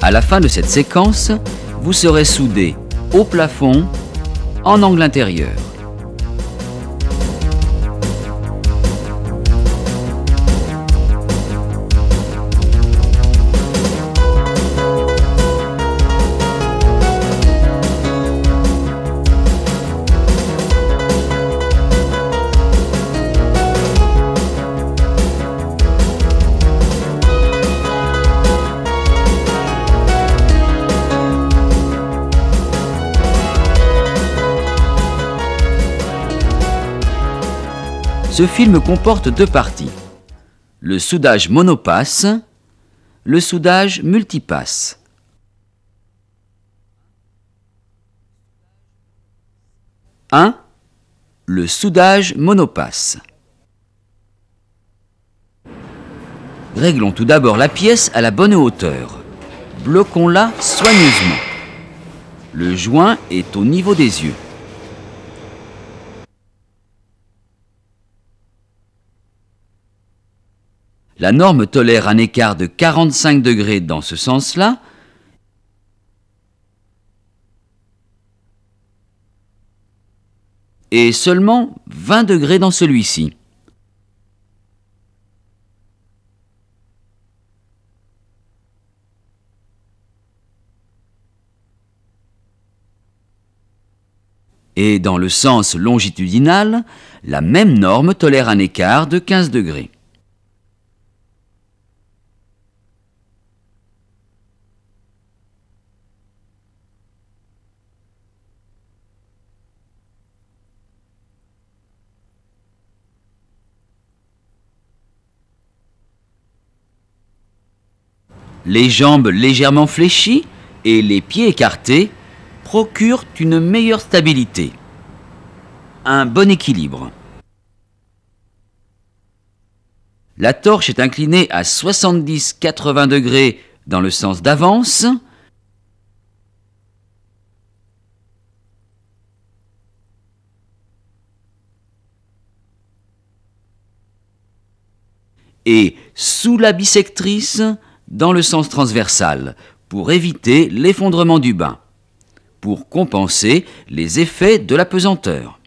À la fin de cette séquence, vous serez soudé au plafond en angle intérieur. Ce film comporte deux parties, le soudage monopasse, le soudage multipasse. Le soudage monopasse. Réglons tout d'abord la pièce à la bonne hauteur. Bloquons-la soigneusement. Le joint est au niveau des yeux. La norme tolère un écart de 45 degrés dans ce sens-là et seulement 20 degrés dans celui-ci. Et dans le sens longitudinal, la même norme tolère un écart de 15 degrés. Les jambes légèrement fléchies et les pieds écartés procurent une meilleure stabilité, un bon équilibre. La torche est inclinée à 70-80 degrés dans le sens d'avance et sous la bissectrice dans le sens transversal pour éviter l'effondrement du bain, pour compenser les effets de la pesanteur.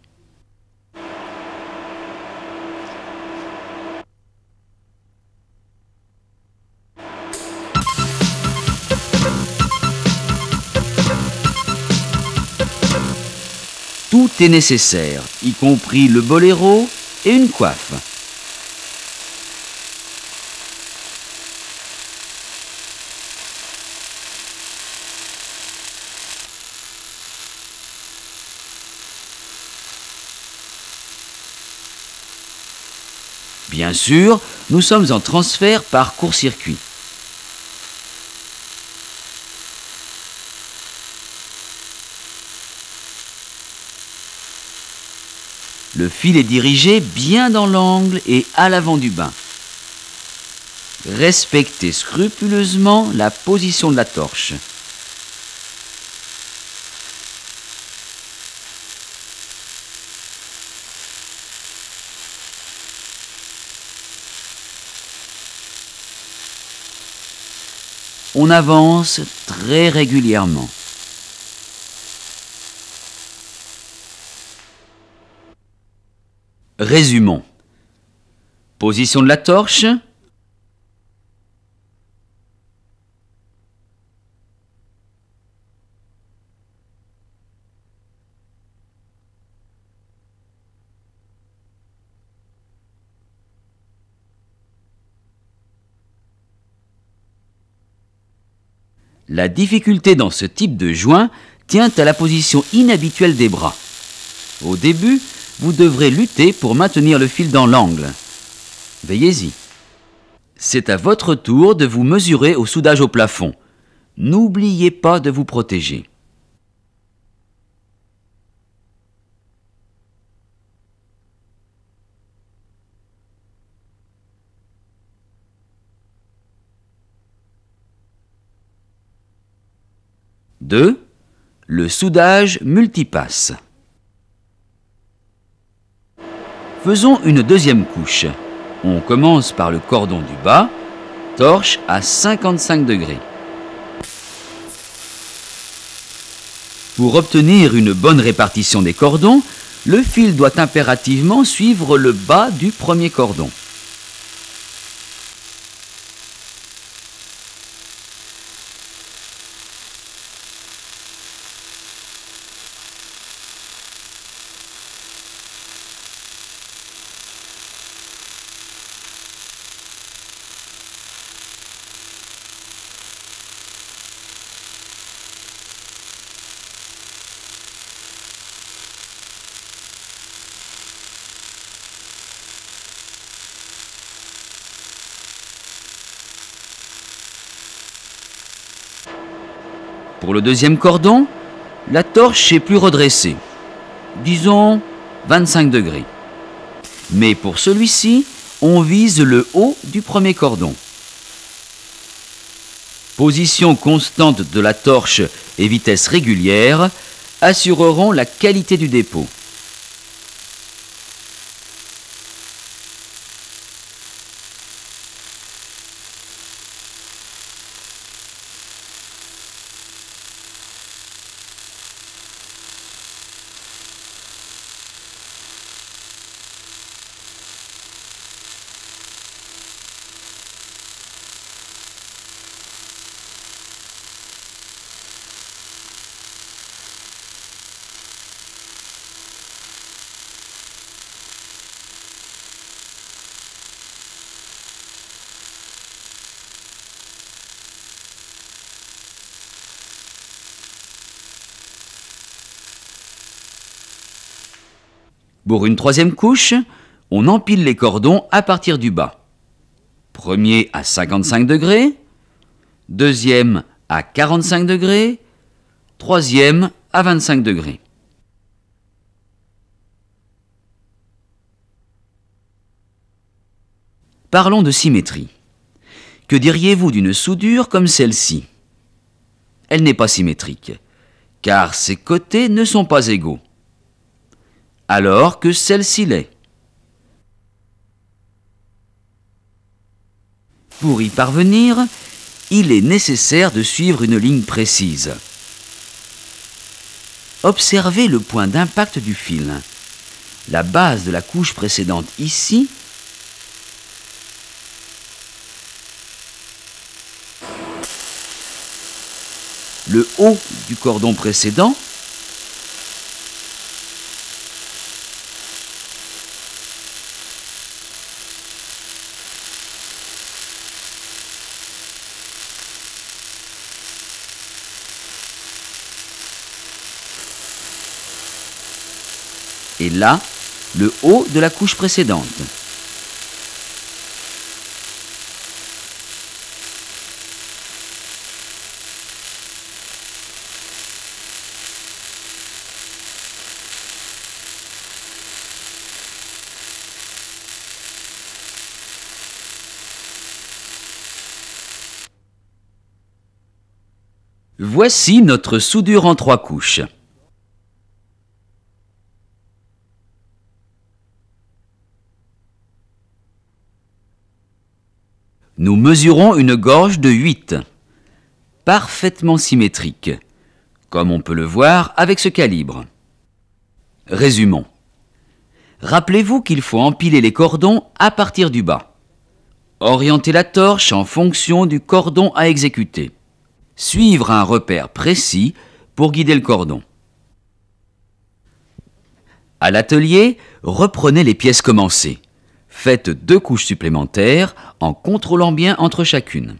Tout est nécessaire, y compris le boléro et une coiffe. Bien sûr, nous sommes en transfert par court-circuit. Le fil est dirigé bien dans l'angle et à l'avant du bain. Respectez scrupuleusement la position de la torche. On avance très régulièrement. Résumons. Position de la torche. La difficulté dans ce type de joint tient à la position inhabituelle des bras. Au début, vous devrez lutter pour maintenir le fil dans l'angle. Veillez-y. C'est à votre tour de vous mesurer au soudage au plafond. N'oubliez pas de vous protéger. Le soudage multipasse. Faisons une deuxième couche. On commence par le cordon du bas, torche à 55 degrés. Pour obtenir une bonne répartition des cordons, le fil doit impérativement suivre le bas du premier cordon. Pour le deuxième cordon, la torche est plus redressée, disons 25 degrés. Mais pour celui-ci, on vise le haut du premier cordon. Position constante de la torche et vitesse régulière assureront la qualité du dépôt. Pour une troisième couche, on empile les cordons à partir du bas. Premier à 55 degrés, deuxième à 45 degrés, troisième à 25 degrés. Parlons de symétrie. Que diriez-vous d'une soudure comme celle-ci? Elle n'est pas symétrique, car ses côtés ne sont pas égaux, alors que celle-ci l'est. Pour y parvenir, il est nécessaire de suivre une ligne précise. Observez le point d'impact du fil. La base de la couche précédente ici le haut du cordon précédent et là, le haut de la couche précédente. Voici notre soudure en 3 couches. Nous mesurons une gorge de 8, parfaitement symétrique, comme on peut le voir avec ce calibre. Résumons. Rappelez-vous qu'il faut empiler les cordons à partir du bas. Orienter la torche en fonction du cordon à exécuter. Suivre un repère précis pour guider le cordon. À l'atelier, reprenez les pièces commencées. Faites 2 couches supplémentaires en contrôlant bien entre chacune.